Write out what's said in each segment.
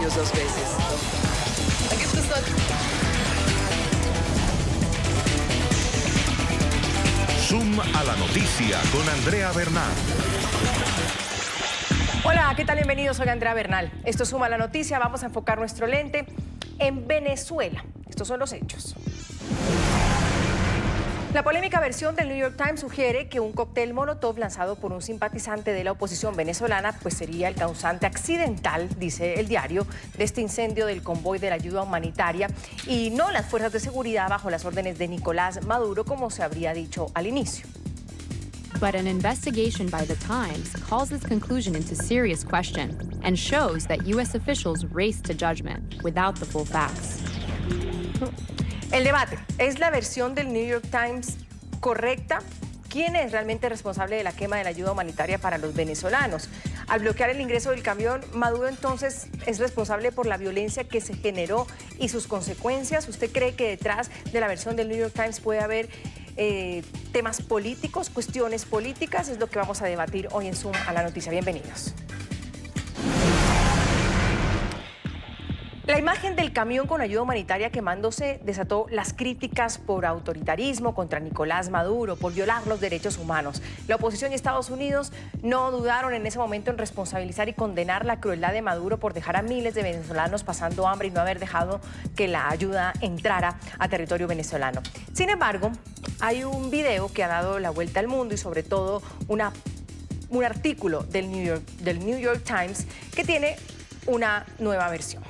ellos 2 veces. Aquí está. Zoom a la noticia con Andrea Bernal. Hola, ¿qué tal? Bienvenidos, soy Andrea Bernal. Esto es Zoom a la noticia, vamos a enfocar nuestro lente en Venezuela. Estos son los hechos. La polémica versión del New York Times sugiere que un cóctel Molotov lanzado por un simpatizante de la oposición venezolana pues sería el causante accidental, dice el diario, de este incendio del convoy de la ayuda humanitaria y no las fuerzas de seguridad bajo las órdenes de Nicolás Maduro, como se habría dicho al inicio. But an investigation by the Times calls this conclusion into serious question and shows that U.S. officials raced to judgment without the full facts. El debate, ¿es la versión del New York Times correcta? ¿Quién es realmente responsable de la quema de la ayuda humanitaria para los venezolanos? Al bloquear el ingreso del camión, Maduro entonces es responsable por la violencia que se generó y sus consecuencias. ¿Usted cree que detrás de la versión del New York Times puede haber temas políticos, cuestiones políticas? Es lo que vamos a debatir hoy en Zoom a la noticia. Bienvenidos. La imagen del camión con ayuda humanitaria quemándose desató las críticas por autoritarismo contra Nicolás Maduro, por violar los derechos humanos. La oposición y Estados Unidos no dudaron en ese momento en responsabilizar y condenar la crueldad de Maduro por dejar a miles de venezolanos pasando hambre y no haber dejado que la ayuda entrara a territorio venezolano. Sin embargo, hay un video que ha dado la vuelta al mundo y sobre todo un artículo del New York Times que tiene una nueva versión.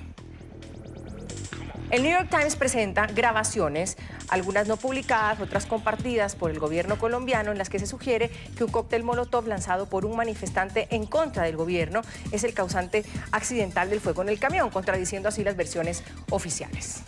El New York Times presenta grabaciones, algunas no publicadas, otras compartidas por el gobierno colombiano, en las que se sugiere que un cóctel Molotov lanzado por un manifestante en contra del gobierno es el causante accidental del fuego en el camión, contradiciendo así las versiones oficiales.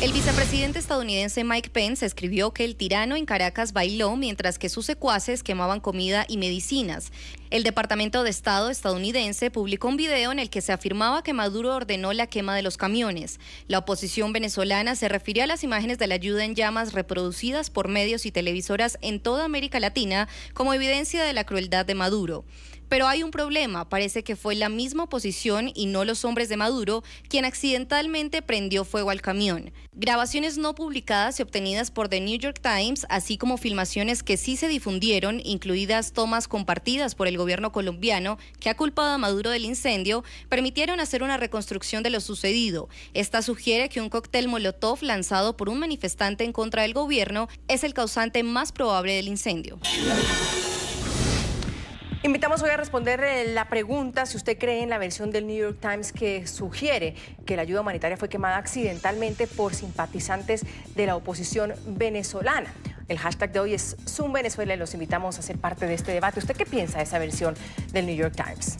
El vicepresidente estadounidense Mike Pence escribió que el tirano en Caracas bailó mientras que sus secuaces quemaban comida y medicinas. El Departamento de Estado estadounidense publicó un video en el que se afirmaba que Maduro ordenó la quema de los camiones. La oposición venezolana se refirió a las imágenes de la ayuda en llamas reproducidas por medios y televisoras en toda América Latina como evidencia de la crueldad de Maduro. Pero hay un problema, parece que fue la misma oposición y no los hombres de Maduro quien accidentalmente prendió fuego al camión. Grabaciones no publicadas y obtenidas por The New York Times, así como filmaciones que sí se difundieron, incluidas tomas compartidas por el gobierno colombiano que ha culpado a Maduro del incendio, permitieron hacer una reconstrucción de lo sucedido. Esta sugiere que un cóctel Molotov lanzado por un manifestante en contra del gobierno es el causante más probable del incendio. Invitamos hoy a responder la pregunta si usted cree en la versión del New York Times que sugiere que la ayuda humanitaria fue quemada accidentalmente por simpatizantes de la oposición venezolana. El hashtag de hoy es Zoom Venezuela y los invitamos a ser parte de este debate. ¿Usted qué piensa de esa versión del New York Times?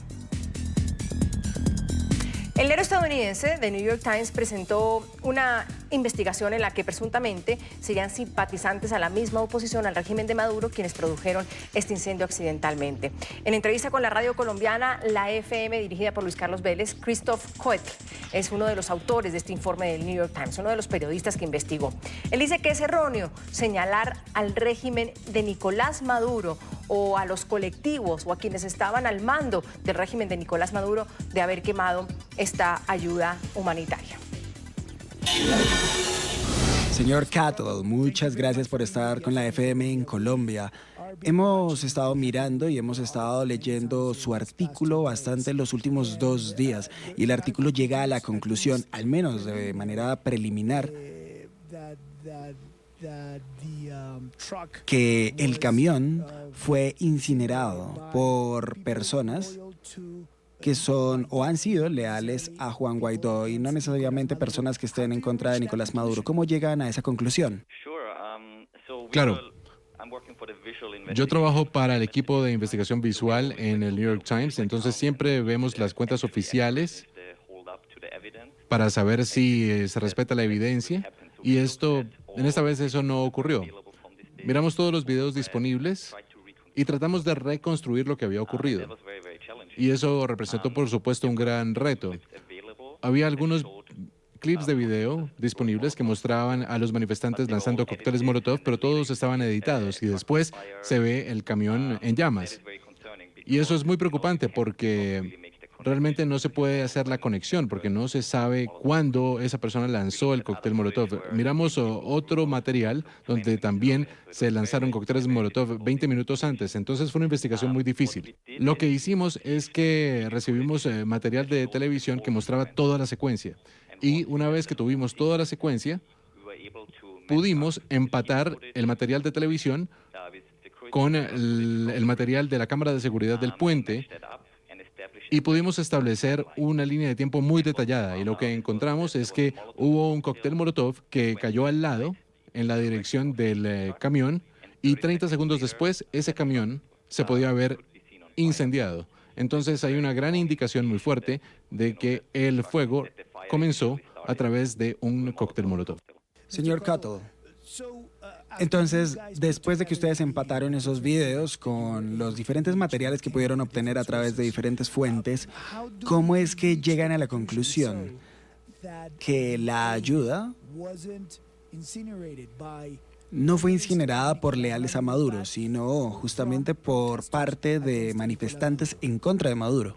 El diario estadounidense The New York Times presentó una investigación en la que presuntamente serían simpatizantes a la misma oposición al régimen de Maduro quienes produjeron este incendio accidentalmente. En entrevista con la radio colombiana, la FM, dirigida por Luis Carlos Vélez, Christoph Coetl es uno de los autores de este informe del New York Times, uno de los periodistas que investigó. Él dice que es erróneo señalar al régimen de Nicolás Maduro o a los colectivos o a quienes estaban al mando del régimen de Nicolás Maduro de haber quemado esta ayuda humanitaria. Señor Cattle, muchas gracias por estar con la FM en Colombia. Hemos estado mirando y hemos estado leyendo su artículo bastante en los últimos 2 días y el artículo llega a la conclusión, al menos de manera preliminar, que el camión fue incinerado por personas que son o han sido leales a Juan Guaidó y no necesariamente personas que estén en contra de Nicolás Maduro. ¿Cómo llegan a esa conclusión? Claro. Yo trabajo para el equipo de investigación visual en el New York Times, entonces siempre vemos las cuentas oficiales para saber si se respeta la evidencia y en esta vez eso no ocurrió. Miramos todos los videos disponibles y tratamos de reconstruir lo que había ocurrido. Y eso representó, por supuesto, un gran reto. Había algunos clips de video disponibles que mostraban a los manifestantes lanzando cócteles Molotov, pero todos estaban editados y después se ve el camión en llamas. Y eso es muy preocupante porque realmente no se puede hacer la conexión porque no se sabe cuándo esa persona lanzó el cóctel Molotov. Miramos otro material donde también se lanzaron cócteles Molotov 20 minutos antes, entonces fue una investigación muy difícil. Lo que hicimos es que recibimos material de televisión que mostraba toda la secuencia y una vez que tuvimos toda la secuencia, pudimos empatar el material de televisión con el material de la cámara de seguridad del puente y pudimos establecer una línea de tiempo muy detallada. Y lo que encontramos es que hubo un cóctel Molotov que cayó al lado, en la dirección del camión, y 30 segundos después ese camión se podía haber incendiado. Entonces hay una gran indicación muy fuerte de que el fuego comenzó a través de un cóctel Molotov. Señor Cuttle, entonces, después de que ustedes empataron esos videos con los diferentes materiales que pudieron obtener a través de diferentes fuentes, ¿cómo es que llegan a la conclusión que la ayuda no fue incinerada por leales a Maduro, sino justamente por parte de manifestantes en contra de Maduro?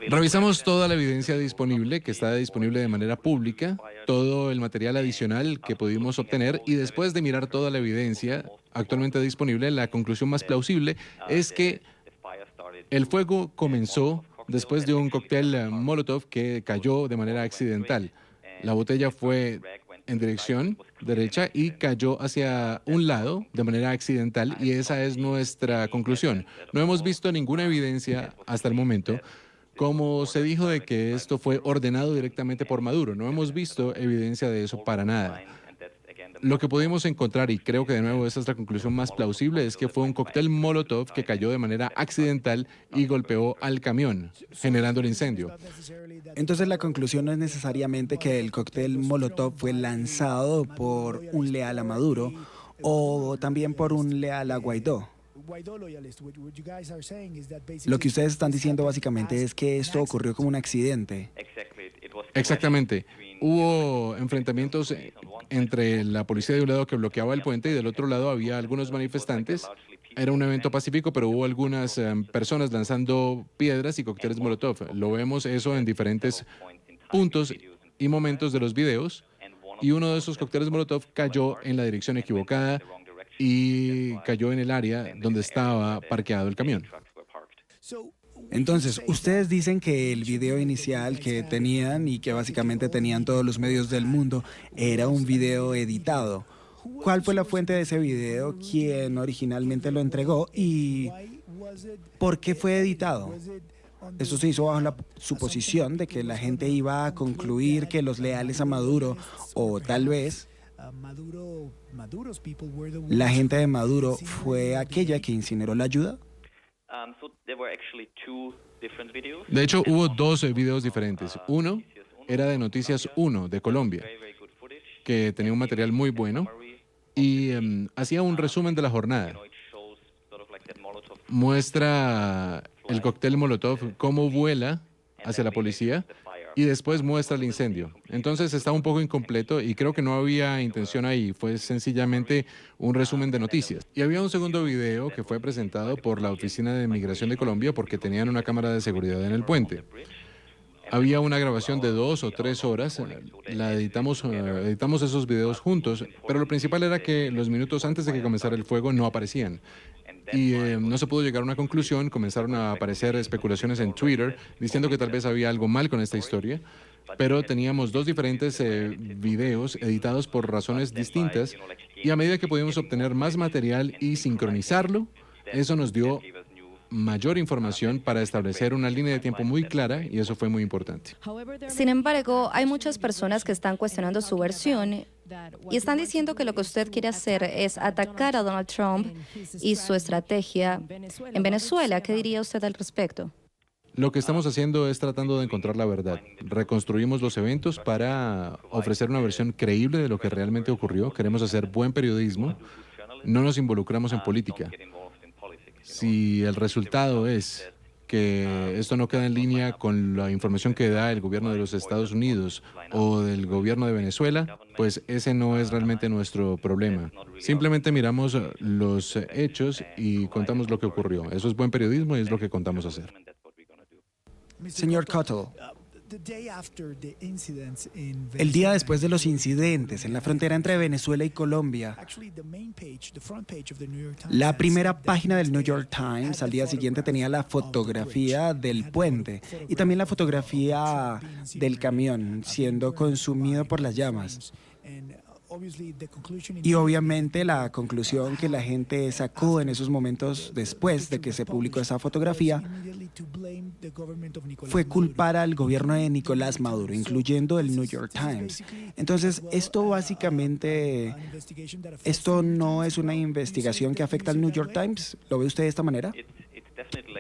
Revisamos toda la evidencia disponible, que está disponible de manera pública, todo el material adicional que pudimos obtener y después de mirar toda la evidencia actualmente disponible, la conclusión más plausible es que el fuego comenzó después de un cóctel Molotov que cayó de manera accidental. La botella fue en dirección derecha y cayó hacia un lado de manera accidental y esa es nuestra conclusión. No hemos visto ninguna evidencia hasta el momento, como se dijo, de que esto fue ordenado directamente por Maduro. No hemos visto evidencia de eso para nada. Lo que pudimos encontrar, y creo que de nuevo esa es la conclusión más plausible, es que fue un cóctel Molotov que cayó de manera accidental y golpeó al camión, generando el incendio. Entonces la conclusión no es necesariamente que el cóctel Molotov fue lanzado por un leal a Maduro o también por un leal a Guaidó. Lo que ustedes están diciendo básicamente es que esto ocurrió como un accidente. Exactamente. Hubo enfrentamientos entre la policía de un lado que bloqueaba el puente y del otro lado había algunos manifestantes. Era un evento pacífico, pero hubo algunas personas lanzando piedras y cócteles Molotov. Lo vemos eso en diferentes puntos y momentos de los videos. Y uno de esos cócteles Molotov cayó en la dirección equivocada y cayó en el área donde estaba parqueado el camión. Entonces, ustedes dicen que el video inicial que tenían y que básicamente tenían todos los medios del mundo era un video editado. ¿Cuál fue la fuente de ese video? ¿Quién originalmente lo entregó? ¿Y por qué fue editado? Eso se hizo bajo la suposición de que la gente iba a concluir que los leales a Maduro, o tal vez la gente de Maduro fue aquella que incineró la ayuda. De hecho, hubo dos videos diferentes. Uno era de Noticias 1 de Colombia, que tenía un material muy bueno y hacía un resumen de la jornada. Muestra el cóctel Molotov, cómo vuela hacia la policía y después muestra el incendio. Entonces está un poco incompleto y creo que no había intención ahí, fue sencillamente un resumen de noticias. Y había un segundo video que fue presentado por la Oficina de Migración de Colombia porque tenían una cámara de seguridad en el puente. Había una grabación de 2 o 3 horas, editamos esos videos juntos, pero lo principal era que los minutos antes de que comenzara el fuego no aparecían. Y no se pudo llegar a una conclusión, comenzaron a aparecer especulaciones en Twitter diciendo que tal vez había algo mal con esta historia, pero teníamos dos diferentes videos editados por razones distintas y a medida que pudimos obtener más material y sincronizarlo, eso nos dio mayor información para establecer una línea de tiempo muy clara y eso fue muy importante. Sin embargo, hay muchas personas que están cuestionando su versión y están diciendo que lo que usted quiere hacer es atacar a Donald Trump y su estrategia en Venezuela. ¿Qué diría usted al respecto? Lo que estamos haciendo es tratando de encontrar la verdad. Reconstruimos los eventos para ofrecer una versión creíble de lo que realmente ocurrió. Queremos hacer buen periodismo. No nos involucramos en política. Si el resultado es que esto no queda en línea con la información que da el gobierno de los Estados Unidos o del gobierno de Venezuela, pues ese no es realmente nuestro problema. Simplemente miramos los hechos y contamos lo que ocurrió. Eso es buen periodismo y es lo que contamos hacer. Señor Cottle, el día después de los incidentes en la frontera entre Venezuela y Colombia, la primera página del New York Times al día siguiente tenía la fotografía del puente y también la fotografía del camión siendo consumido por las llamas. Y obviamente la conclusión que la gente sacó en esos momentos después de que se publicó esa fotografía fue culpar al gobierno de Nicolás Maduro, incluyendo el New York Times. Entonces, esto básicamente, ¿esto no es una investigación que afecta al New York Times? ¿Lo ve usted de esta manera?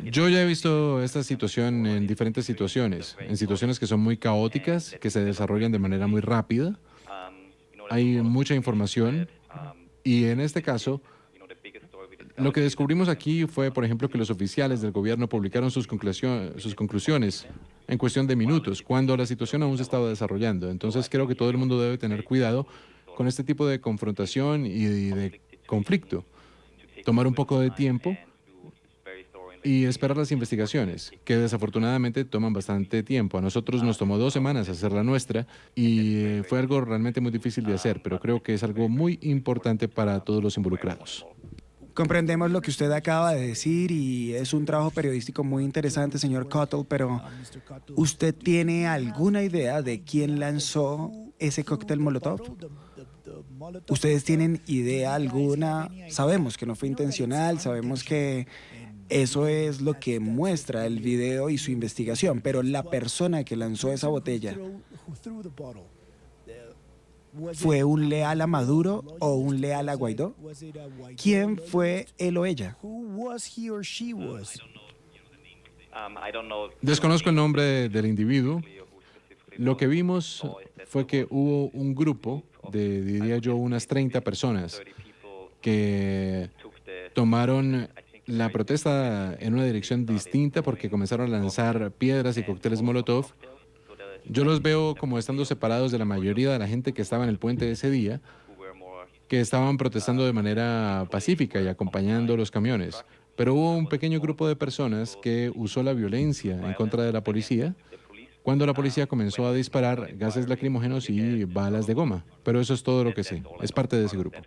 Yo ya he visto esta situación en diferentes situaciones, en situaciones que son muy caóticas, que se desarrollan de manera muy rápida. Hay mucha información y en este caso, lo que descubrimos aquí fue, por ejemplo, que los oficiales del gobierno publicaron sus conclusiones en cuestión de minutos, cuando la situación aún se estaba desarrollando. Entonces creo que todo el mundo debe tener cuidado con este tipo de confrontación y de conflicto. Tomar un poco de tiempo y esperar las investigaciones, que desafortunadamente toman bastante tiempo. A nosotros nos tomó 2 semanas hacer la nuestra y fue algo realmente muy difícil de hacer, pero creo que es algo muy importante para todos los involucrados. Comprendemos lo que usted acaba de decir y es un trabajo periodístico muy interesante, señor Cottle, pero ¿usted tiene alguna idea de quién lanzó ese cóctel Molotov? ¿Ustedes tienen idea alguna? Sabemos que no fue intencional, sabemos que eso es lo que muestra el video y su investigación, pero la persona que lanzó esa botella, ¿fue un leal a Maduro o un leal a Guaidó? ¿Quién fue él o ella? Desconozco el nombre del individuo. Lo que vimos fue que hubo un grupo de, diría yo, unas 30 personas que tomaron la protesta en una dirección distinta porque comenzaron a lanzar piedras y cócteles Molotov. Yo los veo como estando separados de la mayoría de la gente que estaba en el puente ese día, que estaban protestando de manera pacífica y acompañando los camiones. Pero hubo un pequeño grupo de personas que usó la violencia en contra de la policía cuando la policía comenzó a disparar gases lacrimógenos y balas de goma. Pero eso es todo lo que sé. Es parte de ese grupo.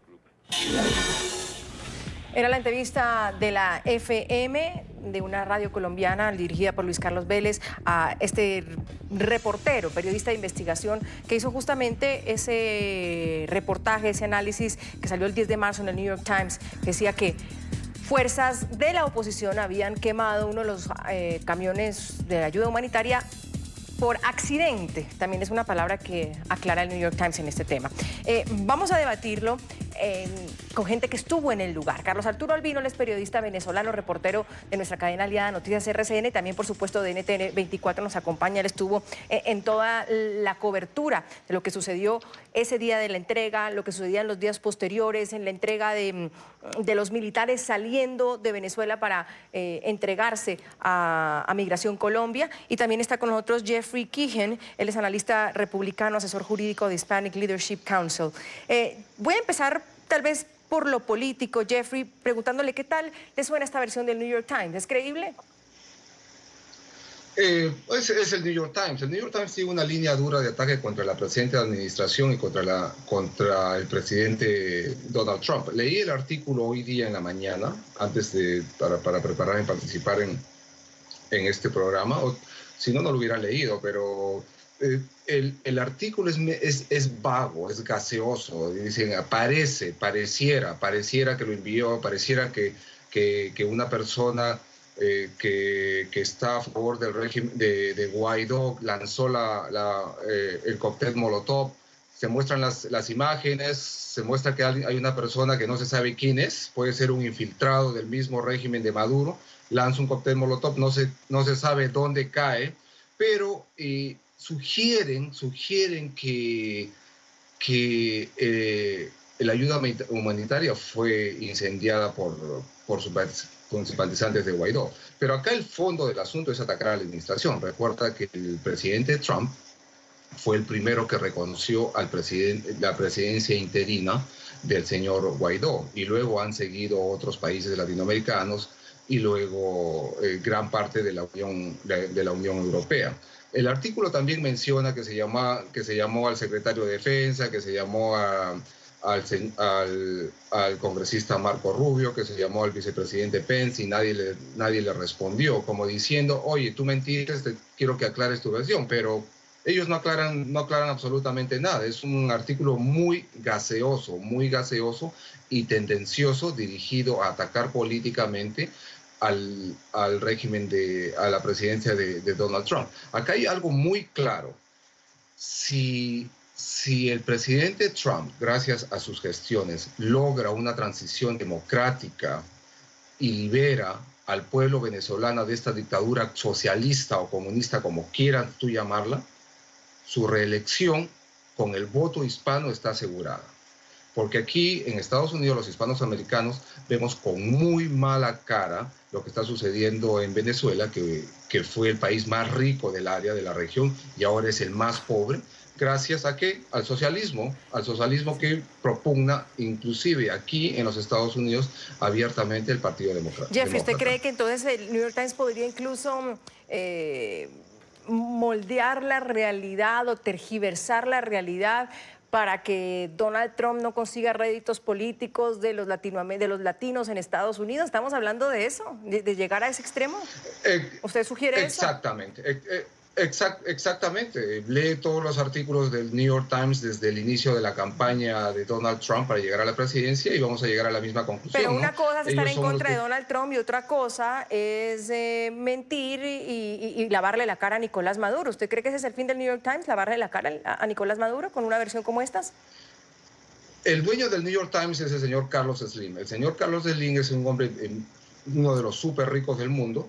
Era la entrevista de la FM, de una radio colombiana dirigida por Luis Carlos Vélez, a este reportero, periodista de investigación, que hizo justamente ese reportaje, ese análisis que salió el 10 de marzo en el New York Times, que decía que fuerzas de la oposición habían quemado uno de los camiones de ayuda humanitaria por accidente. También es una palabra que aclara el New York Times en este tema. Vamos a debatirlo con gente que estuvo en el lugar. Carlos Arturo Albino, él es periodista venezolano, reportero de nuestra cadena aliada Noticias RCN, y también, por supuesto, de NTN 24 nos acompaña. Él estuvo en toda la cobertura de lo que sucedió ese día de la entrega, lo que sucedía en los días posteriores, en la entrega de los militares saliendo de Venezuela para entregarse a Migración Colombia. Y también está con nosotros Jeffrey Keehan, él es analista republicano, asesor jurídico de Hispanic Leadership Council. Voy a empezar tal vez por lo político, Jeffrey, preguntándole qué tal le suena esta versión del New York Times. ¿Es creíble? Es el New York Times. El New York Times tiene una línea dura de ataque contra la presente administración y contra el presidente Donald Trump. Leí el artículo hoy día en la mañana, para prepararme y participar en este programa. Si no, no lo hubiera leído, pero el artículo es vago, es gaseoso. Dicen, pareciera que lo envió, pareciera que una persona que está a favor del régimen de Guaidó lanzó el cóctel Molotov. Se muestran las imágenes, se muestra que hay una persona que no se sabe quién es, puede ser un infiltrado del mismo régimen de Maduro, lanza un cóctel Molotov, no se sabe dónde cae, pero sugieren que la ayuda humanitaria fue incendiada por simpatizantes de Guaidó. Pero acá el fondo del asunto es atacar a la administración. Recuerda que el presidente Trump fue el primero que reconoció la presidencia interina del señor Guaidó, y luego han seguido otros países latinoamericanos y luego gran parte de la Unión Europea. El artículo también menciona que se llamó al secretario de Defensa, que se llamó al congresista Marco Rubio, que se llamó al vicepresidente Pence y nadie le respondió, como diciendo, oye, tú mentiste, quiero que aclares tu versión, pero ellos no aclaran absolutamente nada. Es un artículo muy gaseoso y tendencioso, dirigido a atacar políticamente al régimen a la presidencia de Donald Trump. Acá hay algo muy claro. Si el presidente Trump, gracias a sus gestiones, logra una transición democrática y libera al pueblo venezolano de esta dictadura socialista o comunista, como quieras tú llamarla, su reelección con el voto hispano está asegurada. Porque aquí en Estados Unidos los hispanos americanos vemos con muy mala cara lo que está sucediendo en Venezuela, que fue el país más rico del área, de la región, y ahora es el más pobre. Gracias a ¿qué? Al socialismo que propugna inclusive aquí en los Estados Unidos abiertamente el Partido Demócrata. Jeffrey, ¿usted cree que entonces el New York Times podría incluso moldear la realidad o tergiversar la realidad para que Donald Trump no consiga réditos políticos de los latinos en Estados Unidos? ¿Estamos hablando de eso? ¿De llegar a ese extremo? ¿Usted sugiere exactamente, eso? Exactamente. Lee todos los artículos del New York Times desde el inicio de la campaña de Donald Trump para llegar a la presidencia y vamos a llegar a la misma conclusión. Pero una cosa es estar en contra de Donald Trump y otra cosa es mentir y lavarle la cara a Nicolás Maduro. ¿Usted cree que ese es el fin del New York Times, lavarle la cara a Nicolás Maduro con una versión como estas? El dueño del New York Times es el señor Carlos Slim. El señor Carlos Slim es un hombre, uno de los súper ricos del mundo,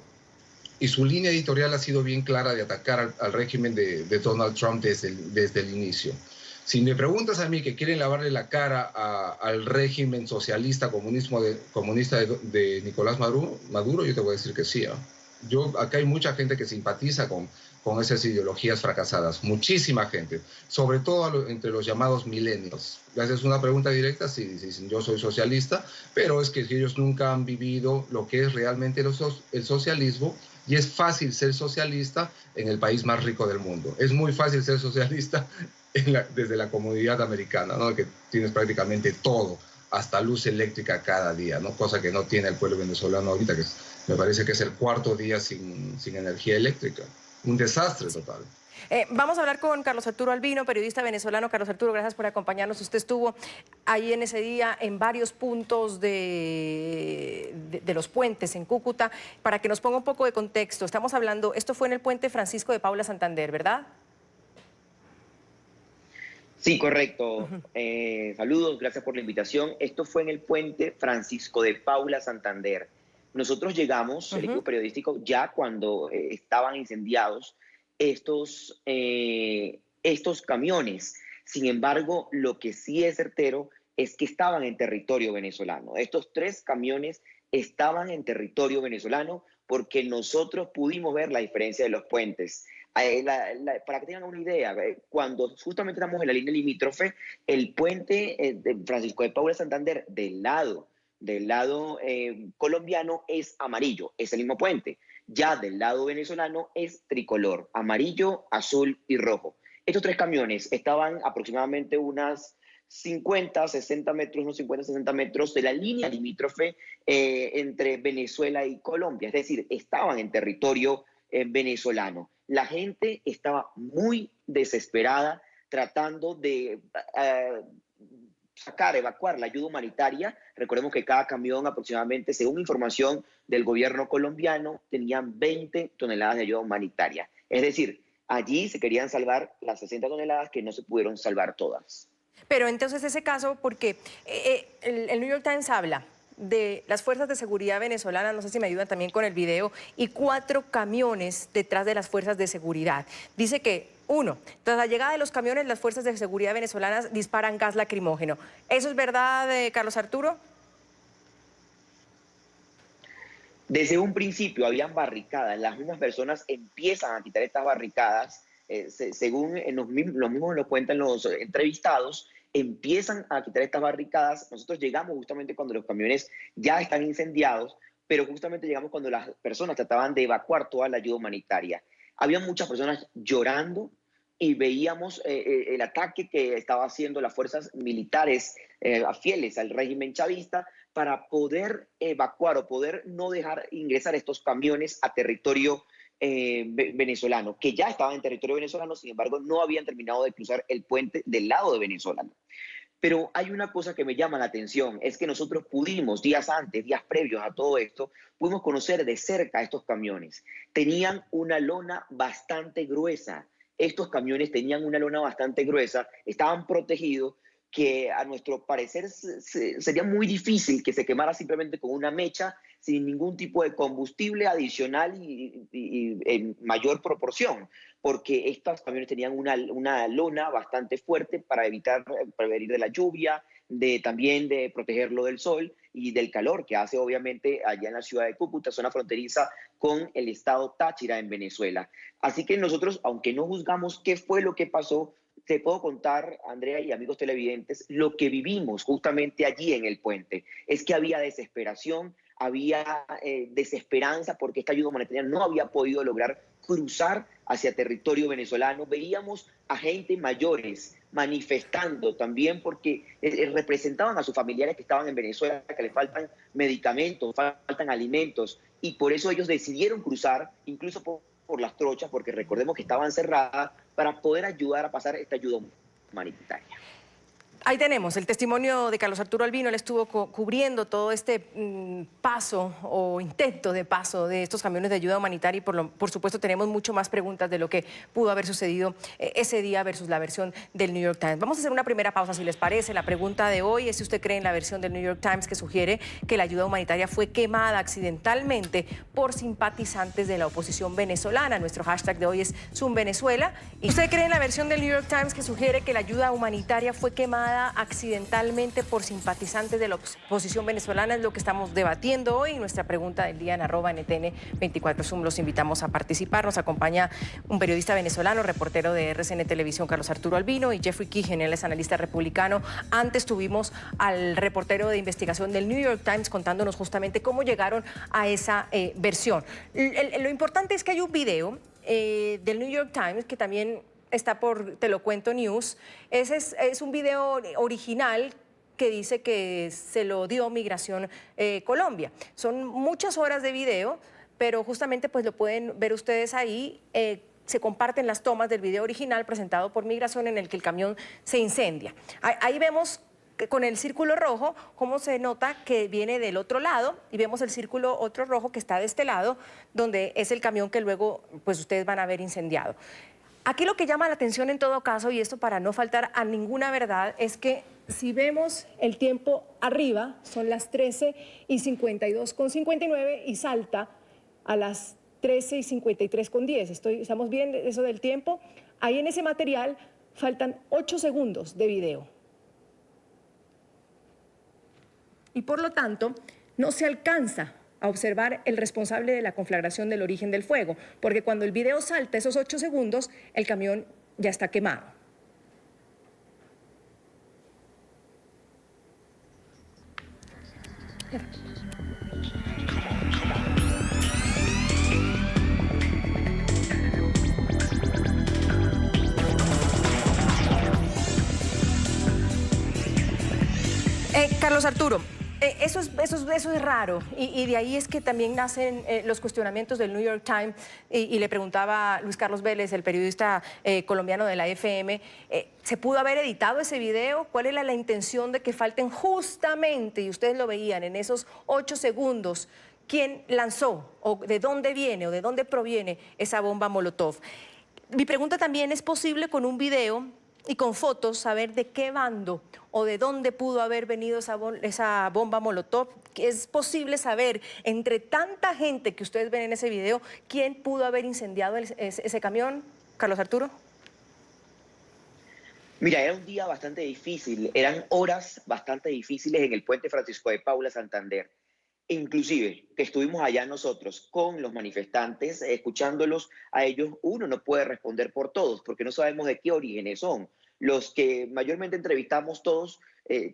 y su línea editorial ha sido bien clara de atacar al régimen de Donald Trump desde el inicio. Si me preguntas a mí que quieren lavarle la cara al régimen socialista, comunista de Nicolás Maduro, yo te voy a decir que sí. Acá hay mucha gente que simpatiza con esas ideologías fracasadas, muchísima gente, sobre todo entre los llamados millennials. Le haces una pregunta directa, sí, dicen yo soy socialista, pero es que ellos nunca han vivido lo que es realmente el socialismo. Y es fácil ser socialista en el país más rico del mundo. Es muy fácil ser socialista desde la comunidad americana, ¿no? Que tienes prácticamente todo, hasta luz eléctrica cada día, ¿no? Cosa que no tiene el pueblo venezolano ahorita, que me parece que es el cuarto día sin energía eléctrica. Un desastre total. Vamos a hablar con Carlos Arturo Albino, periodista venezolano. Carlos Arturo, gracias por acompañarnos. Usted estuvo ahí en ese día en varios puntos de los puentes en Cúcuta. Para que nos ponga un poco de contexto, estamos hablando, esto fue en el puente Francisco de Paula Santander, ¿verdad? Sí, correcto. Saludos, gracias por la invitación. Esto fue en el puente Francisco de Paula Santander. Nosotros llegamos, el equipo periodístico, ya cuando estaban incendiados estos camiones. Sin embargo, lo que sí es certero es que estaban en territorio venezolano. Estos 3 camiones estaban en territorio venezolano porque nosotros pudimos ver la diferencia de los puentes. Para que tengan una idea, cuando justamente estamos en la línea limítrofe, el puente de Francisco de Paula Santander del lado colombiano es amarillo, es el mismo puente. Ya del lado venezolano es tricolor, amarillo, azul y rojo. Estos 3 camiones estaban aproximadamente unas 50, 60 metros, unos 50, 60 metros de la línea limítrofe entre Venezuela y Colombia. Es decir, estaban en territorio venezolano. La gente estaba muy desesperada tratando de evacuar la ayuda humanitaria. Recordemos que cada camión aproximadamente, según información del gobierno colombiano, tenían 20 toneladas de ayuda humanitaria. Es decir, allí se querían salvar las 60 toneladas que no se pudieron salvar todas. Pero entonces ese caso, porque el New York Times habla de las fuerzas de seguridad venezolanas, no sé si me ayudan también con el video, y 4 camiones detrás de las fuerzas de seguridad. Dice que 1, tras la llegada de los camiones, las fuerzas de seguridad venezolanas disparan gas lacrimógeno. ¿Eso es verdad, Carlos Arturo? Desde un principio habían barricadas, las mismas personas empiezan a quitar estas barricadas, según los mismos lo cuentan los entrevistados, empiezan a quitar estas barricadas. Nosotros llegamos justamente cuando los camiones ya están incendiados, pero justamente llegamos cuando las personas trataban de evacuar toda la ayuda humanitaria. Había muchas personas llorando y veíamos el ataque que estaban haciendo las fuerzas militares fieles al régimen chavista para poder evacuar o poder no dejar ingresar estos camiones a territorio venezolano, que ya estaban en territorio venezolano, sin embargo no habían terminado de cruzar el puente del lado de Venezuela. Pero hay una cosa que me llama la atención, es que nosotros pudimos, días antes, días previos a todo esto, pudimos conocer de cerca estos camiones. Tenían una lona bastante gruesa. Estos camiones tenían una lona bastante gruesa, estaban protegidos, que a nuestro parecer sería muy difícil que se quemara simplemente con una mecha, sin ningún tipo de combustible adicional y en mayor proporción, porque estos camiones tenían una lona bastante fuerte para evitar prevenir de la lluvia, también de protegerlo del sol y del calor que hace obviamente allá en la ciudad de Cúcuta, zona fronteriza con el estado Táchira en Venezuela. Así que nosotros, aunque no juzgamos qué fue lo que pasó, te puedo contar, Andrea y amigos televidentes, lo que vivimos justamente allí en el puente. Es que había desesperación, había desesperanza porque esta ayuda humanitaria no había podido lograr cruzar hacia territorio venezolano. Veíamos a gente mayores manifestando también porque representaban a sus familiares que estaban en Venezuela, que les faltan medicamentos, faltan alimentos, y por eso ellos decidieron cruzar, incluso por las trochas, porque recordemos que estaban cerradas, para poder ayudar a pasar esta ayuda humanitaria. Ahí tenemos el testimonio de Carlos Arturo Albino. Él estuvo cubriendo todo este paso o intento de paso de estos camiones de ayuda humanitaria y por supuesto tenemos mucho más preguntas de lo que pudo haber sucedido ese día versus la versión del New York Times. Vamos a hacer una primera pausa, si les parece. La pregunta de hoy es si usted cree en la versión del New York Times que sugiere que la ayuda humanitaria fue quemada accidentalmente por simpatizantes de la oposición venezolana. Nuestro hashtag de hoy es #ZoomVenezuela. ¿Y usted cree en la versión del New York Times que sugiere que la ayuda humanitaria fue quemada accidentalmente por simpatizantes de la oposición venezolana? Es lo que estamos debatiendo hoy. Nuestra pregunta del día en @NTN24Zoom. Los invitamos a participar. Nos acompaña un periodista venezolano, reportero de RCN Televisión, Carlos Arturo Albino, y Jeffrey Kigen, él es analista republicano. Antes tuvimos al reportero de investigación del New York Times contándonos justamente cómo llegaron a esa versión. Lo importante es que hay un video del New York Times que también está por Te Lo Cuento News. Ese es un video original que dice que se lo dio Migración Colombia. Son muchas horas de video, pero justamente pues lo pueden ver ustedes ahí. Se comparten las tomas del video original presentado por Migración en el que el camión se incendia. Ahí vemos con el círculo rojo cómo se nota que viene del otro lado y vemos el círculo otro rojo que está de este lado, donde es el camión que luego pues ustedes van a ver incendiado. Aquí lo que llama la atención en todo caso, y esto para no faltar a ninguna verdad, es que si vemos el tiempo arriba, son las 13:52:59 y salta a las 13:53:10. ¿Estamos bien eso del tiempo? Ahí en ese material faltan 8 segundos de video. Y por lo tanto, no se alcanza a observar el responsable de la conflagración del origen del fuego, porque cuando el video salta esos 8 segundos, el camión ya está quemado. Carlos Arturo, eso es raro y de ahí es que también nacen los cuestionamientos del New York Times y le preguntaba a Luis Carlos Vélez, el periodista colombiano de la FM, ¿se pudo haber editado ese video? ¿Cuál era la intención de que falten justamente, y ustedes lo veían, en esos 8 segundos, quién lanzó o de dónde viene o de dónde proviene esa bomba Molotov? Mi pregunta también, ¿es posible con un video y con fotos saber de qué bando o de dónde pudo haber venido esa bomba Molotov? ¿Es posible saber, entre tanta gente que ustedes ven en ese video, quién pudo haber incendiado ese camión, Carlos Arturo? Mira, era un día bastante difícil, eran horas bastante difíciles en el puente Francisco de Paula, Santander. Inclusive, que estuvimos allá nosotros con los manifestantes, escuchándolos a ellos, uno no puede responder por todos, porque no sabemos de qué orígenes son. Los que mayormente entrevistamos todos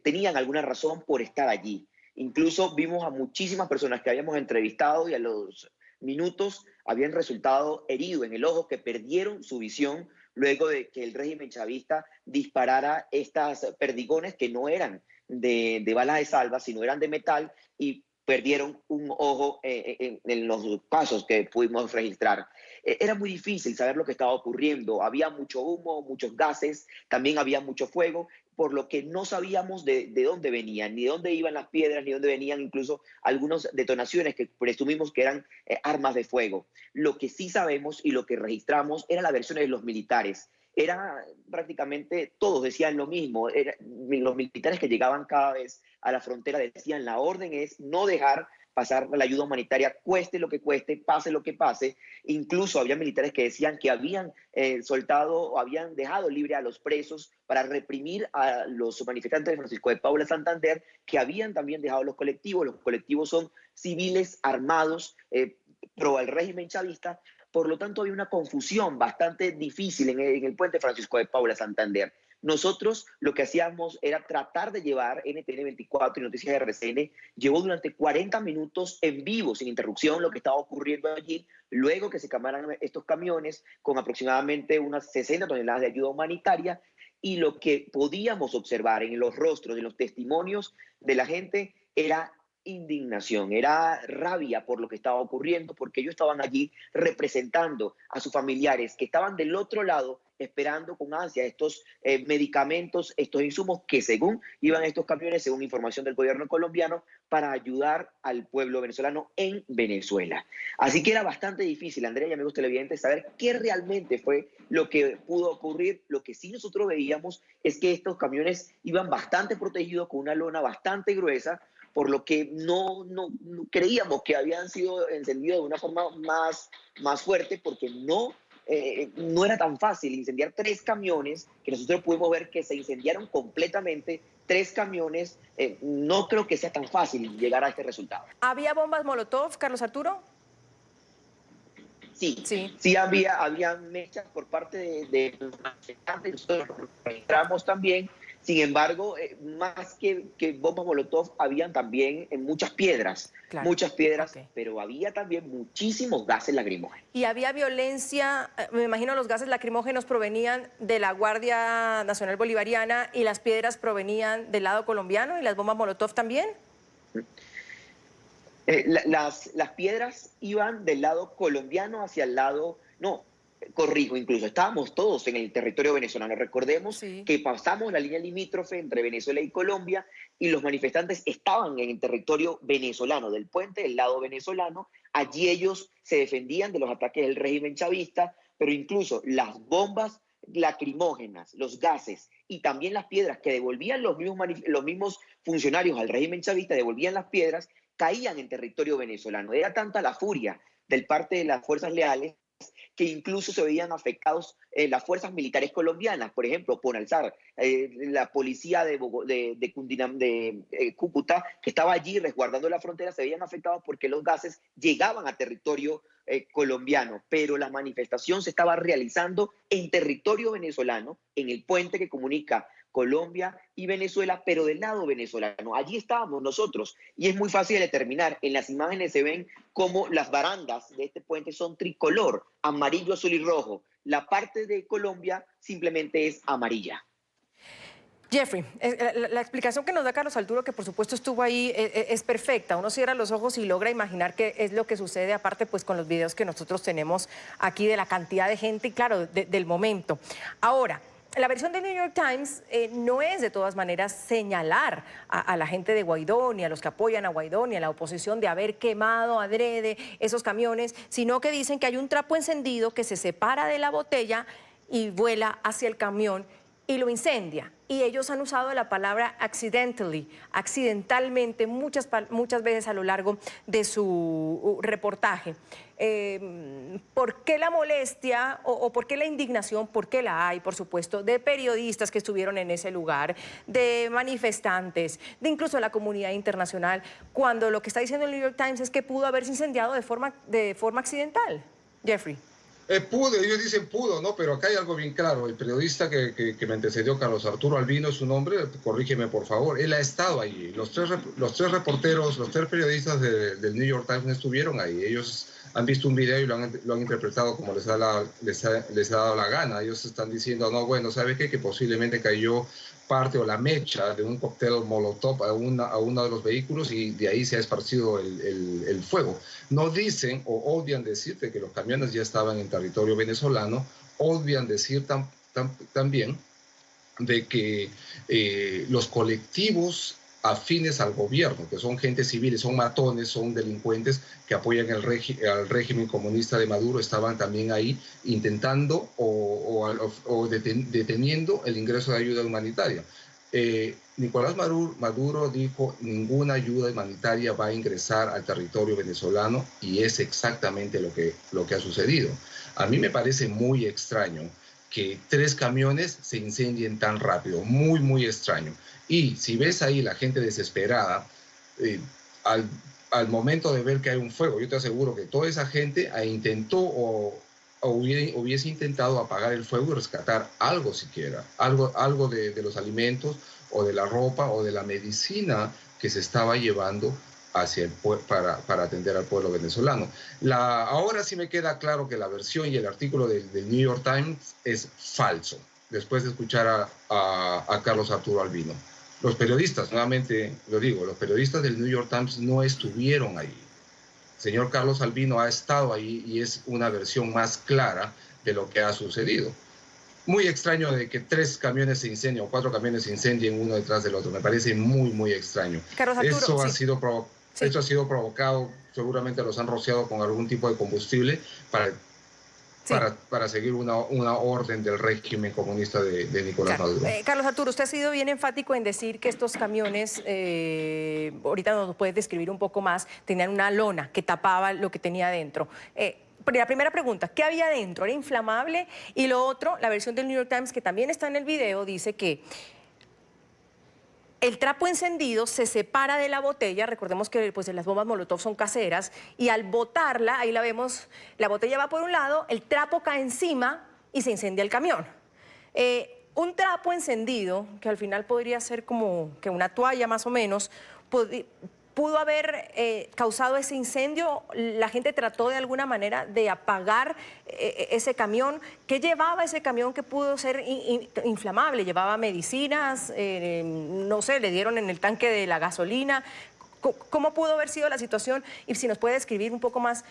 tenían alguna razón por estar allí. Incluso vimos a muchísimas personas que habíamos entrevistado y a los minutos habían resultado heridos en el ojo, que perdieron su visión luego de que el régimen chavista disparara estas perdigones que no eran de balas de salva, sino eran de metal, y perdieron un ojo en los pasos que pudimos registrar. Era muy difícil saber lo que estaba ocurriendo. Había mucho humo, muchos gases, también había mucho fuego, por lo que no sabíamos de dónde venían, ni de dónde iban las piedras, ni de dónde venían incluso algunas detonaciones que presumimos que eran armas de fuego. Lo que sí sabemos y lo que registramos era la versión de los militares. Era prácticamente, todos decían lo mismo. Los militares que llegaban cada vez a la frontera decían: la orden es no dejar pasar la ayuda humanitaria, cueste lo que cueste, pase lo que pase. Incluso había militares que decían que habían soltado o habían dejado libre a los presos para reprimir a los manifestantes de Francisco de Paula Santander, que habían también dejado los colectivos. Los colectivos son civiles armados pro al régimen chavista. Por lo tanto, había una confusión bastante difícil en el puente Francisco de Paula Santander. Nosotros lo que hacíamos era tratar de llevar NTN 24 y Noticias RCN. Llevó durante 40 minutos en vivo, sin interrupción, lo que estaba ocurriendo allí, luego que se quemaran estos camiones con aproximadamente unas 60 toneladas de ayuda humanitaria. Y lo que podíamos observar en los rostros, en los testimonios de la gente, era indignación, era rabia por lo que estaba ocurriendo, porque ellos estaban allí representando a sus familiares que estaban del otro lado esperando con ansia estos medicamentos, estos insumos que según iban estos camiones, según información del gobierno colombiano, para ayudar al pueblo venezolano en Venezuela. Así que era bastante difícil, Andrea y amigos televidentes, saber qué realmente fue lo que pudo ocurrir. Lo que sí nosotros veíamos es que estos camiones iban bastante protegidos con una lona bastante gruesa, por lo que no creíamos que habían sido encendidos de una forma más fuerte, porque no era tan fácil incendiar 3 camiones, que nosotros pudimos ver que se incendiaron completamente 3 camiones. No creo que sea tan fácil llegar a este resultado. ¿Había bombas Molotov, Carlos Arturo? Sí, había mechas por parte de los manifestantes, nosotros lo registramos también. Sin embargo, más que bombas Molotov, habían también muchas piedras, okay. Pero había también muchísimos gases lacrimógenos. ¿Y había violencia? Me imagino los gases lacrimógenos provenían de la Guardia Nacional Bolivariana y las piedras provenían del lado colombiano, y las bombas Molotov también. Las piedras iban del lado colombiano hacia el lado... Corrijo, incluso estábamos todos en el territorio venezolano. Recordemos que pasamos la línea limítrofe entre Venezuela y Colombia, y los manifestantes estaban en el territorio venezolano, del puente del lado venezolano. Allí ellos se defendían de los ataques del régimen chavista, pero incluso las bombas lacrimógenas, los gases y también las piedras que devolvían los mismos funcionarios al régimen chavista, devolvían las piedras, caían en territorio venezolano. Era tanta la furia del parte de las fuerzas leales que incluso se veían afectados las fuerzas militares colombianas. Por ejemplo, Ponalzar, la policía de Cúcuta, que estaba allí resguardando la frontera, se veían afectados porque los gases llegaban a territorio colombiano, pero la manifestación se estaba realizando en territorio venezolano, en el puente que comunica Colombia y Venezuela, pero del lado venezolano. Allí estábamos nosotros, y es muy fácil de determinar. En las imágenes se ven cómo las barandas de este puente son tricolor, amarillo, azul y rojo. La parte de Colombia simplemente es amarilla. Jeffrey, la explicación que nos da Carlos Arturo, que por supuesto estuvo ahí, es perfecta. Uno cierra los ojos y logra imaginar qué es lo que sucede, aparte pues con los videos que nosotros tenemos aquí de la cantidad de gente y claro, del momento. Ahora, la versión del New York Times no es de todas maneras señalar a la gente de Guaidó, ni a los que apoyan a Guaidó, ni a la oposición de haber quemado adrede esos camiones, sino que dicen que hay un trapo encendido que se separa de la botella y vuela hacia el camión y lo incendia. Y ellos han usado la palabra accidentally, accidentalmente, muchas veces a lo largo de su reportaje. ¿Por qué la molestia o por qué la indignación? ¿Por qué la hay, por supuesto, de periodistas que estuvieron en ese lugar, de manifestantes, de incluso la comunidad internacional, cuando lo que está diciendo el New York Times es que pudo haberse incendiado de forma accidental? Jeffrey. Pudo, ellos dicen pudo, ¿no? Pero acá hay algo bien claro. El periodista que me antecedió, Carlos Arturo Albino, es su nombre, corrígeme por favor. Él ha estado ahí. Los tres reporteros, los tres periodistas del New York Times no estuvieron ahí. Ellos han visto un video y lo han interpretado como les ha dado la gana. Ellos están diciendo, no, bueno, ¿sabe qué? Que posiblemente cayó parte o la mecha de un cóctel molotov a uno de los vehículos y de ahí se ha esparcido el fuego. No dicen o obvian decirte que los camiones ya estaban en territorio venezolano, obvian decir también de que los colectivos afines al gobierno, que son gente civil, son matones, son delincuentes que apoyan al régimen comunista de Maduro, estaban también ahí intentando o deteniendo el ingreso de ayuda humanitaria. Nicolás Maduro dijo ninguna ayuda humanitaria va a ingresar al territorio venezolano y es exactamente lo que ha sucedido. A mí me parece muy extraño que 3 camiones se incendien tan rápido, muy, muy extraño. Y si ves ahí la gente desesperada, al momento de ver que hay un fuego, yo te aseguro que toda esa gente intentó o hubiese intentado apagar el fuego y rescatar algo siquiera, algo de los alimentos o de la ropa o de la medicina que se estaba llevando para atender al pueblo venezolano. Ahora sí me queda claro que la versión y el artículo del New York Times es falso, después de escuchar a Carlos Arturo Albino. Los periodistas, nuevamente lo digo, los periodistas del New York Times no estuvieron ahí. El señor Carlos Albino ha estado ahí y es una versión más clara de lo que ha sucedido. Muy extraño de que 3 camiones se incendien o 4 camiones se incendien uno detrás del otro. Me parece muy, muy extraño. Carlos Arturo, Esto ha sido provocado, seguramente los han rociado con algún tipo de combustible para seguir una orden del régimen comunista de Nicolás Maduro. Carlos Arturo, usted ha sido bien enfático en decir que estos camiones, ahorita nos puedes describir un poco más, tenían una lona que tapaba lo que tenía adentro. La primera pregunta, ¿qué había adentro? ¿Era inflamable? Y lo otro, la versión del New York Times, que también está en el video, dice que el trapo encendido se separa de la botella, recordemos que pues, las bombas Molotov son caseras, y al botarla, ahí la vemos, la botella va por un lado, el trapo cae encima y se incendia el camión. Un trapo encendido, que al final podría ser como que una toalla más o menos, pudo haber causado ese incendio. La gente trató de alguna manera de apagar ese camión. ¿Qué llevaba ese camión que pudo ser inflamable? ¿Llevaba medicinas? No sé, le dieron en el tanque de la gasolina. ¿Cómo pudo haber sido la situación? Y si nos puede describir un poco más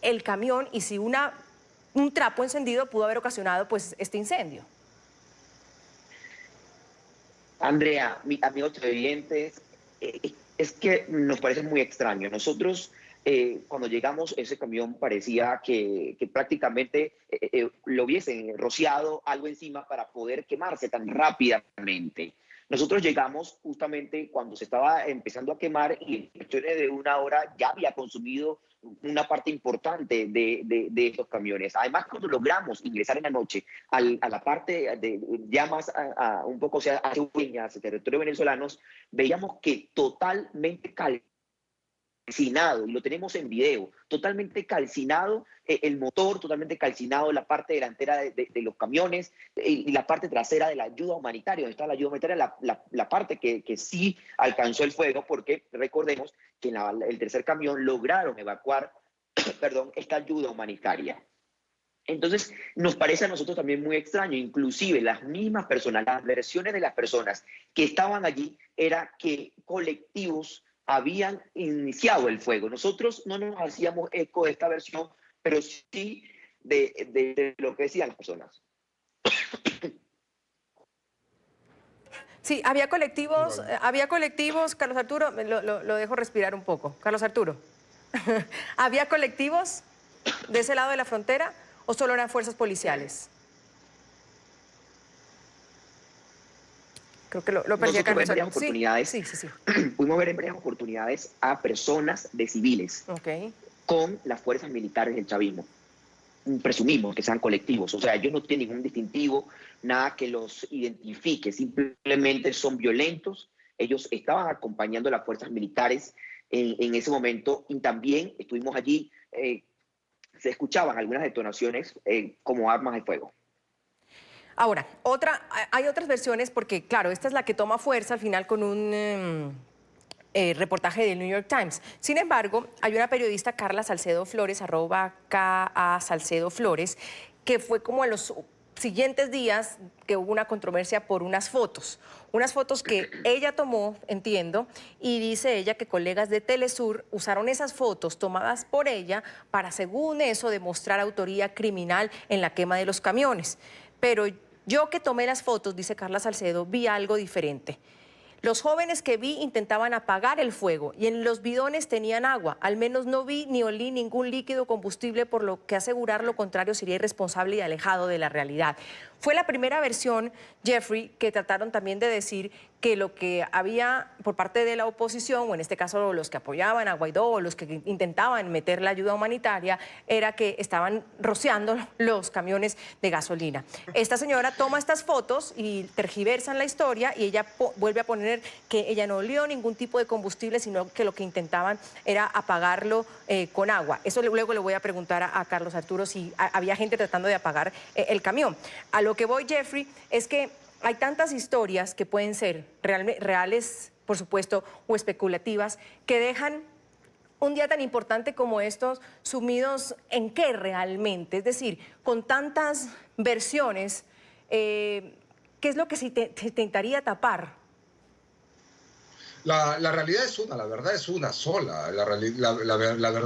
el camión y si un trapo encendido pudo haber ocasionado pues, este incendio. Andrea, amigos televidentes, es que nos parece muy extraño. Nosotros, cuando llegamos, ese camión parecía que prácticamente lo hubiesen rociado algo encima para poder quemarse tan rápidamente. Nosotros llegamos justamente cuando se estaba empezando a quemar y en cuestiones de 1 hora ya había consumido una parte importante de estos camiones. Además, cuando logramos ingresar en la noche a la parte de ya más un poco hacia el territorio venezolano, veíamos que totalmente calcinado, y lo tenemos en video, totalmente calcinado el motor, totalmente calcinado la parte delantera de los camiones y la parte trasera de la ayuda humanitaria, donde está la ayuda humanitaria, la parte que sí alcanzó el fuego, porque recordemos que en el tercer camión lograron evacuar esta ayuda humanitaria. Entonces, nos parece a nosotros también muy extraño, inclusive las mismas personas, las versiones de las personas que estaban allí, era que colectivos habían iniciado el fuego. Nosotros no nos hacíamos eco de esta versión, pero sí de lo que decían las personas. Sí, había colectivos, Carlos Arturo, lo dejo respirar un poco. Carlos Arturo, ¿había colectivos de ese lado de la frontera o solo eran fuerzas policiales? Creo que lo perdí acá. Sí. Pudimos ver en varias oportunidades a personas de civiles con las fuerzas militares del chavismo. Presumimos que sean colectivos, o sea, ellos no tienen ningún distintivo, nada que los identifique, simplemente son violentos. Ellos estaban acompañando a las fuerzas militares en ese momento y también estuvimos allí se escuchaban algunas detonaciones como armas de fuego. Ahora, hay otras versiones porque, claro, esta es la que toma fuerza al final con un reportaje del New York Times. Sin embargo, hay una periodista, Carla Salcedo Flores, @KA Salcedo Flores, que fue como en los siguientes días que hubo una controversia por unas fotos que ella tomó, entiendo, y dice ella que colegas de Telesur usaron esas fotos tomadas por ella para, según eso, demostrar autoría criminal en la quema de los camiones. Pero yo que tomé las fotos, dice Carla Salcedo, vi algo diferente. Los jóvenes que vi intentaban apagar el fuego y en los bidones tenían agua. Al menos no vi ni olí ningún líquido combustible, por lo que asegurar lo contrario sería irresponsable y alejado de la realidad. Fue la primera versión, Jeffrey, que trataron también de decir que lo que había por parte de la oposición, o en este caso los que apoyaban a Guaidó, o los que intentaban meter la ayuda humanitaria, era que estaban rociando los camiones de gasolina. Esta señora toma estas fotos y tergiversan la historia y ella vuelve a poner que ella no olió ningún tipo de combustible, sino que lo que intentaban era apagarlo con agua. Eso luego le voy a preguntar a Carlos Arturo si había gente tratando de apagar el camión. A lo que voy, Jeffrey, es que hay tantas historias que pueden ser reales, por supuesto, o especulativas, que dejan un día tan importante como estos sumidos en qué realmente. Es decir, con tantas versiones, ¿qué es lo que se intentaría tapar? La realidad es una, la verdad es una sola. La verdad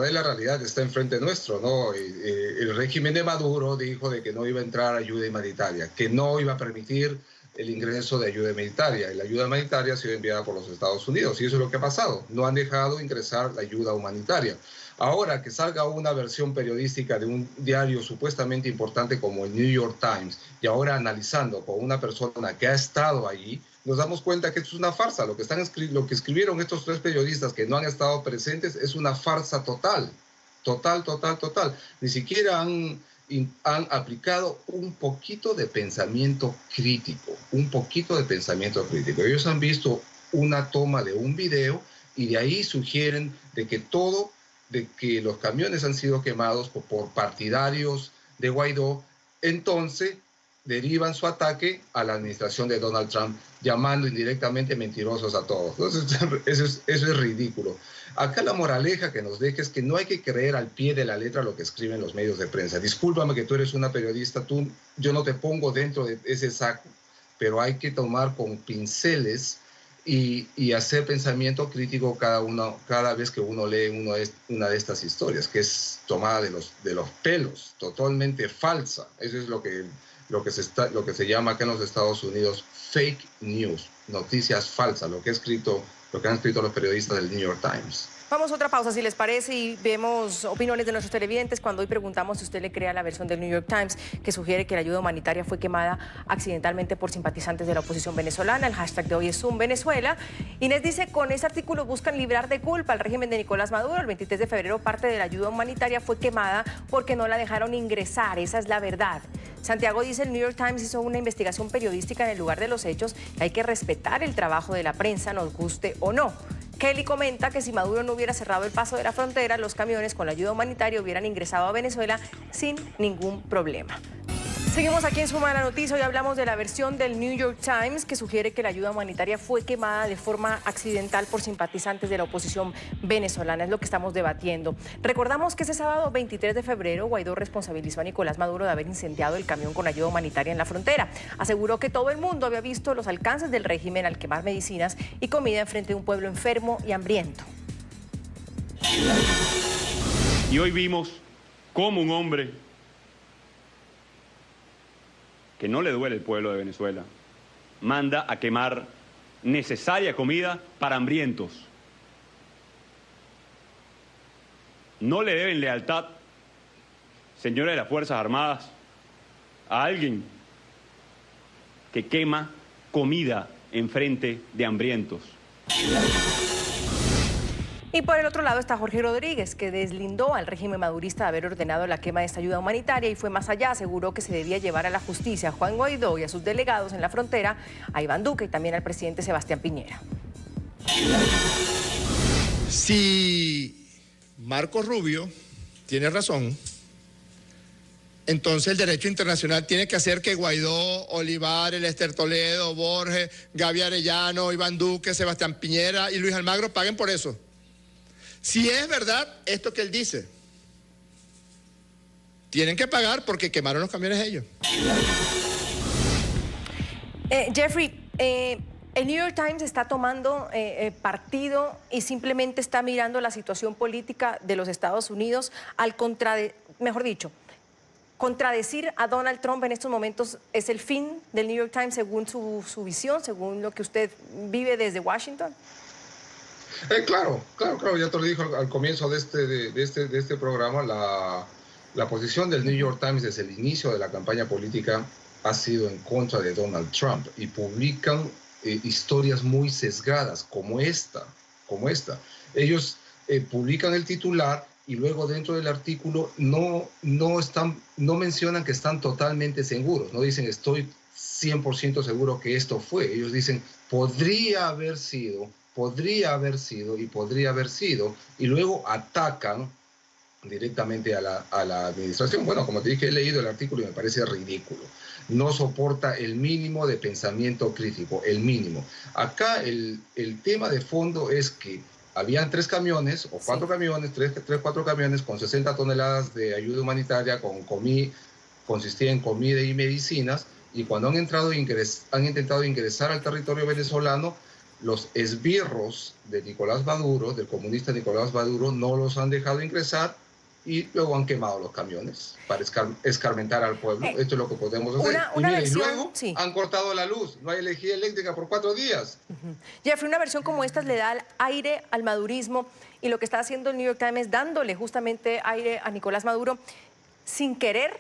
y la realidad está enfrente nuestro, ¿no? El régimen de Maduro dijo de que no iba a entrar ayuda humanitaria, que no iba a permitir el ingreso de ayuda humanitaria. Y la ayuda humanitaria ha sido enviada por los Estados Unidos. Y eso es lo que ha pasado. No han dejado ingresar la ayuda humanitaria. Ahora que salga una versión periodística de un diario supuestamente importante como el New York Times, y ahora analizando con una persona que ha estado allí, nos damos cuenta que esto es una farsa. Lo que escribieron estos tres periodistas que no han estado presentes es una farsa total. Total. Ni siquiera han aplicado un poquito de pensamiento crítico. Ellos han visto una toma de un video y de ahí sugieren de que los camiones han sido quemados por partidarios de Guaidó. Entonces derivan su ataque a la administración de Donald Trump, llamando indirectamente mentirosos a todos. Entonces, eso es ridículo. Acá la moraleja que nos deja es que no hay que creer al pie de la letra lo que escriben los medios de prensa. Discúlpame que tú eres una periodista, yo no te pongo dentro de ese saco, pero hay que tomar con pinceles y hacer pensamiento crítico cada vez que uno lee una de estas historias, que es tomada de los pelos, totalmente falsa. Eso es lo que se llama acá en los Estados Unidos fake news, noticias falsas, lo que han escrito los periodistas del New York Times. Vamos a otra pausa, si les parece, y vemos opiniones de nuestros televidentes cuando hoy preguntamos si usted le cree a la versión del New York Times que sugiere que la ayuda humanitaria fue quemada accidentalmente por simpatizantes de la oposición venezolana. El hashtag de hoy es #Venezuela. Inés dice, con ese artículo buscan librar de culpa al régimen de Nicolás Maduro. El 23 de febrero parte de la ayuda humanitaria fue quemada porque no la dejaron ingresar. Esa es la verdad. Santiago dice, el New York Times hizo una investigación periodística en el lugar de los hechos. Hay que respetar el trabajo de la prensa, nos guste o no. Kelly comenta que si Maduro no hubiera cerrado el paso de la frontera, los camiones con la ayuda humanitaria hubieran ingresado a Venezuela sin ningún problema. Seguimos aquí en Suma de la Noticia. Hoy hablamos de la versión del New York Times que sugiere que la ayuda humanitaria fue quemada de forma accidental por simpatizantes de la oposición venezolana. Es lo que estamos debatiendo. Recordamos que ese sábado 23 de febrero Guaidó responsabilizó a Nicolás Maduro de haber incendiado el camión con ayuda humanitaria en la frontera. Aseguró que todo el mundo había visto los alcances del régimen al quemar medicinas y comida en frente de un pueblo enfermo y hambriento. Y hoy vimos cómo un hombre que no le duele el pueblo de Venezuela, manda a quemar necesaria comida para hambrientos. No le deben lealtad, señores de las Fuerzas Armadas, a alguien que quema comida en frente de hambrientos. Y por el otro lado está Jorge Rodríguez, que deslindó al régimen madurista de haber ordenado la quema de esta ayuda humanitaria y fue más allá. Aseguró que se debía llevar a la justicia a Juan Guaidó y a sus delegados en la frontera, a Iván Duque y también al presidente Sebastián Piñera. Si Marco Rubio tiene razón entonces el derecho internacional tiene que hacer que Guaidó, Olivares, Lester Toledo, Borges, Gaby Arellano, Iván Duque, Sebastián Piñera y Luis Almagro paguen por eso. Si es verdad esto que él dice, tienen que pagar porque quemaron los camiones ellos. Jeffrey, el New York Times está tomando partido y simplemente está mirando la situación política de los Estados Unidos contradecir a Donald Trump en estos momentos es el fin del New York Times según su visión, según lo que usted vive desde Washington. Claro, ya te lo dije al comienzo de este programa, la posición del New York Times desde el inicio de la campaña política ha sido en contra de Donald Trump y publican historias muy sesgadas como esta. Ellos publican el titular y luego dentro del artículo no mencionan que están totalmente seguros, no dicen estoy 100% seguro que esto fue. Ellos dicen podría haber sido y luego atacan directamente a la administración. Bueno, como te dije, he leído el artículo y me parece ridículo. No soporta el mínimo de pensamiento crítico, el mínimo. Acá el tema de fondo es que habían 3 camiones o 4 camiones, 4 camiones con 60 toneladas de ayuda humanitaria, consistía en comida y medicinas, y cuando han intentado ingresar al territorio venezolano, los esbirros de Nicolás Maduro, del comunista Nicolás Maduro, no los han dejado ingresar y luego han quemado los camiones para escarmentar al pueblo. Esto es lo que podemos hacer. Y luego han cortado la luz, no hay energía eléctrica por 4 días. Jeffrey, una versión como esta le da aire al madurismo y lo que está haciendo el New York Times es dándole justamente aire a Nicolás Maduro sin querer.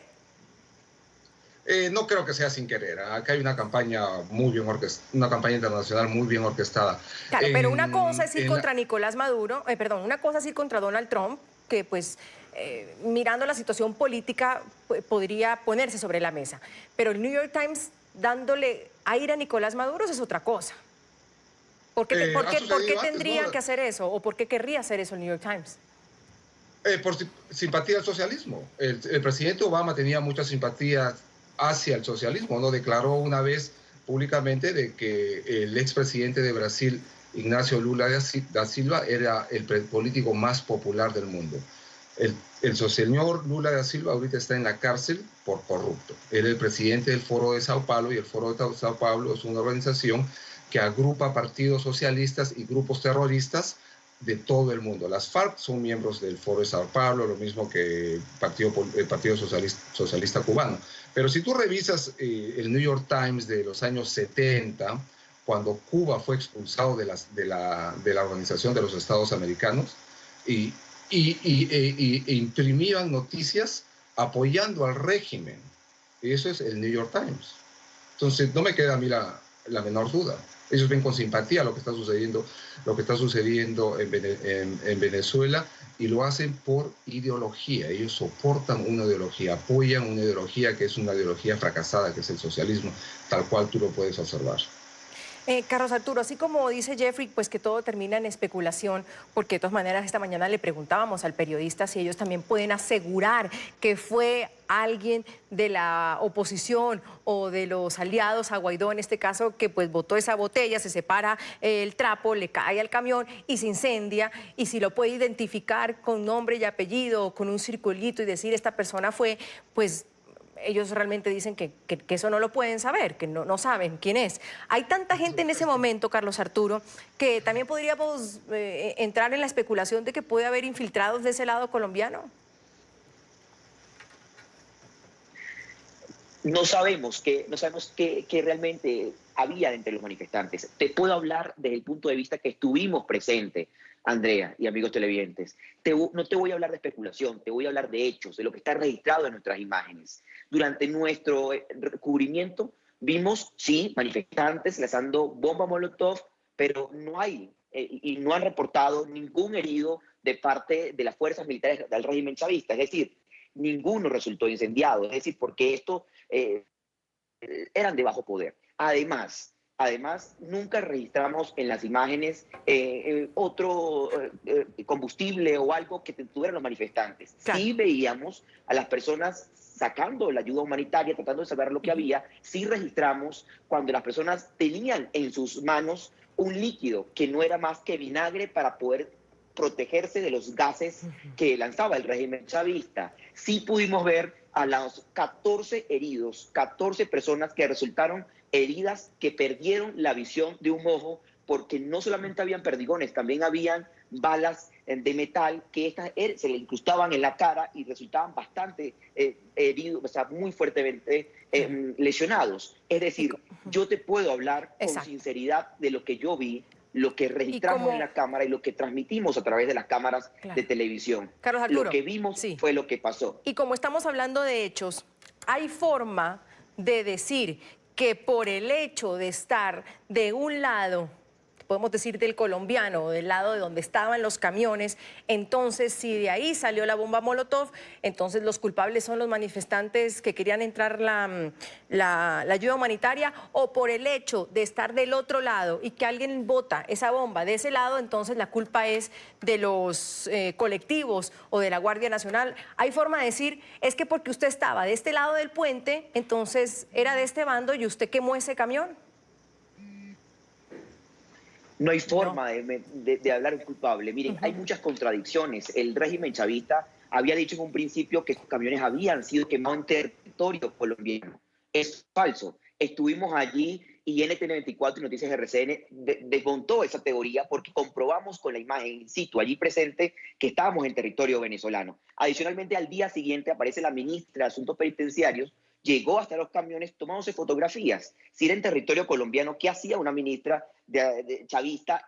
No creo que sea sin querer. Acá hay una campaña una campaña internacional muy bien orquestada. Claro, pero una cosa es ir contra Nicolás Maduro, una cosa es ir contra Donald Trump, que pues mirando la situación política podría ponerse sobre la mesa. Pero el New York Times dándole aire a Nicolás Maduro eso es otra cosa. ¿Por qué tendría que hacer eso? ¿O por qué querría hacer eso el New York Times? Por simpatía al socialismo. El presidente Obama tenía mucha simpatía hacia el socialismo, ¿no? Declaró una vez públicamente de que el expresidente de Brasil, Ignacio Lula da Silva, era el político más popular del mundo. El señor Lula da Silva ahorita está en la cárcel por corrupto. Era el presidente del Foro de Sao Paulo, y el Foro de Sao Paulo es una organización que agrupa partidos socialistas y grupos terroristas de todo el mundo. Las FARC son miembros del Foro de Sao Paulo, lo mismo que el Partido Socialista Cubano. Pero si tú revisas el New York Times de los años 70, cuando Cuba fue expulsado de la Organización de los Estados Americanos, e imprimían noticias apoyando al régimen. Eso es el New York Times. Entonces, no me queda a mí la menor duda. Ellos ven con simpatía lo que está sucediendo en Venezuela, y lo hacen por ideología. Ellos soportan una ideología, apoyan una ideología que es una ideología fracasada, que es el socialismo, tal cual tú lo puedes observar. Carlos Arturo, así como dice Jeffrey, pues que todo termina en especulación, porque de todas maneras esta mañana le preguntábamos al periodista si ellos también pueden asegurar que fue alguien de la oposición o de los aliados a Guaidó, en este caso, que pues botó esa botella, se separa el trapo, le cae al camión y se incendia, y si lo puede identificar con nombre y apellido, con un circulito y decir esta persona fue, pues ellos realmente dicen que eso no lo pueden saber, que no saben quién es. Hay tanta gente en ese momento, Carlos Arturo, que también podríamos entrar en la especulación de que puede haber infiltrados de ese lado colombiano. No sabemos qué realmente había entre los manifestantes. Te puedo hablar desde el punto de vista que estuvimos presentes, Andrea y amigos televidentes. No te voy a hablar de especulación, te voy a hablar de hechos, de lo que está registrado en nuestras imágenes. Durante nuestro cubrimiento vimos, sí, manifestantes lanzando bombas Molotov, pero no hay y no han reportado ningún herido de parte de las fuerzas militares del régimen chavista. Es decir, ninguno resultó incendiado. Es decir, porque estos eran de bajo poder. Además, Además, nunca registramos en las imágenes otro combustible o algo que tuvieran los manifestantes. Claro. Sí veíamos a las personas sacando la ayuda humanitaria, tratando de salvar lo que había. Sí registramos cuando las personas tenían en sus manos un líquido que no era más que vinagre para poder protegerse de los gases que lanzaba el régimen chavista. Sí pudimos ver a los 14 heridos, 14 personas que resultaron heridas, que perdieron la visión de un ojo, porque no solamente habían perdigones, también habían balas de metal que se le incrustaban en la cara y resultaban bastante heridos, o sea, muy fuertemente lesionados. Es decir, yo te puedo hablar con sinceridad de lo que yo vi, lo que registramos en la cámara y lo que transmitimos a través de las cámaras de televisión. Carlos Arturo, lo que vimos fue lo que pasó. Y como estamos hablando de hechos, ¿hay forma de decir que por el hecho de estar de un lado, podemos decir del colombiano, del lado de donde estaban los camiones, entonces si de ahí salió la bomba Molotov, entonces los culpables son los manifestantes que querían entrar la ayuda humanitaria, o por el hecho de estar del otro lado y que alguien bota esa bomba de ese lado, entonces la culpa es de los colectivos o de la Guardia Nacional? ¿Hay forma de decir, es que porque usted estaba de este lado del puente, entonces era de este bando y usted quemó ese camión? No hay forma de hablar un culpable. Miren, hay muchas contradicciones. El régimen chavista había dicho en un principio que estos camiones habían sido quemados en territorio colombiano. Es falso. Estuvimos allí y NTN24 y Noticias RCN desmontó esa teoría porque comprobamos con la imagen in situ, allí presente, que estábamos en territorio venezolano. Adicionalmente, al día siguiente aparece la ministra de Asuntos Penitenciarios, llegó hasta los camiones tomándose fotografías. Si era en territorio colombiano, ¿qué hacía una ministra chavista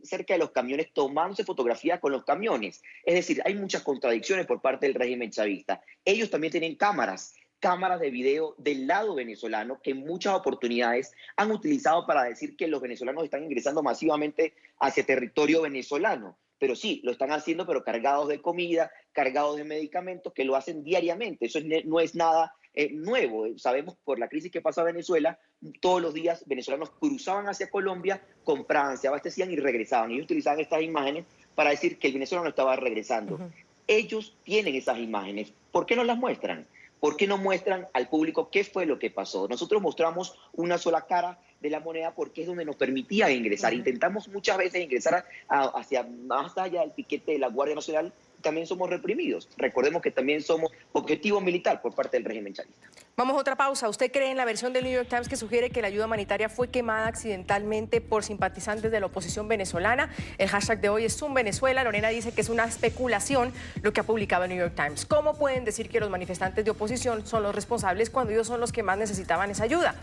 cerca de los camiones tomándose fotografías con los camiones? Es decir, hay muchas contradicciones por parte del régimen chavista. Ellos también tienen cámaras de video del lado venezolano que en muchas oportunidades han utilizado para decir que los venezolanos están ingresando masivamente hacia territorio venezolano. Pero sí, lo están haciendo, pero cargados de comida, cargados de medicamentos, que lo hacen diariamente. Eso no es nada nuevo. Sabemos por la crisis que pasa en Venezuela, todos los días venezolanos cruzaban hacia Colombia, compraban, se abastecían y regresaban. Ellos utilizaban estas imágenes para decir que el venezolano estaba regresando. Ellos tienen esas imágenes. ¿Por qué no las muestran? ¿Por qué no muestran al público qué fue lo que pasó? Nosotros mostramos una sola cara de la moneda porque es donde nos permitía ingresar. Intentamos muchas veces ingresar hacia más allá del piquete de la Guardia Nacional. También somos reprimidos. Recordemos que también somos objetivo militar por parte del régimen chavista. Vamos a otra pausa. ¿Usted cree en la versión del New York Times que sugiere que la ayuda humanitaria fue quemada accidentalmente por simpatizantes de la oposición venezolana? El hashtag de hoy es #SunVenezuela. Lorena dice que es una especulación lo que ha publicado el New York Times. ¿Cómo pueden decir que los manifestantes de oposición son los responsables cuando ellos son los que más necesitaban esa ayuda?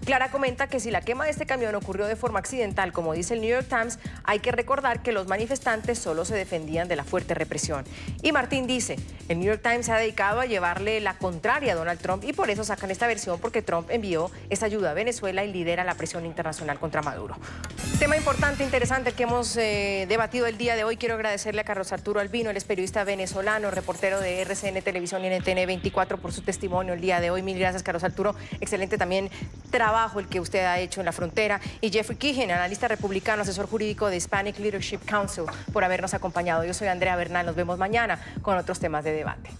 Clara comenta que si la quema de este camión ocurrió de forma accidental, como dice el New York Times, hay que recordar que los manifestantes solo se defendían de la fuerte represión. Y Martín dice, el New York Times se ha dedicado a llevarle la contraria a Donald Trump y por eso sacan esta versión, porque Trump envió esa ayuda a Venezuela y lidera la presión internacional contra Maduro. Tema importante, interesante, el que hemos debatido el día de hoy. Quiero agradecerle a Carlos Arturo Albino, él es periodista venezolano, reportero de RCN Televisión y NTN24 por su testimonio el día de hoy. Mil gracias, Carlos Arturo. Excelente también trabajo el que usted ha hecho en la frontera. Y Jeffrey Keehan, analista republicano, asesor jurídico de Hispanic Leadership Council, por habernos acompañado. Yo soy Andrea Bernal. Nos vemos mañana con otros temas de debate.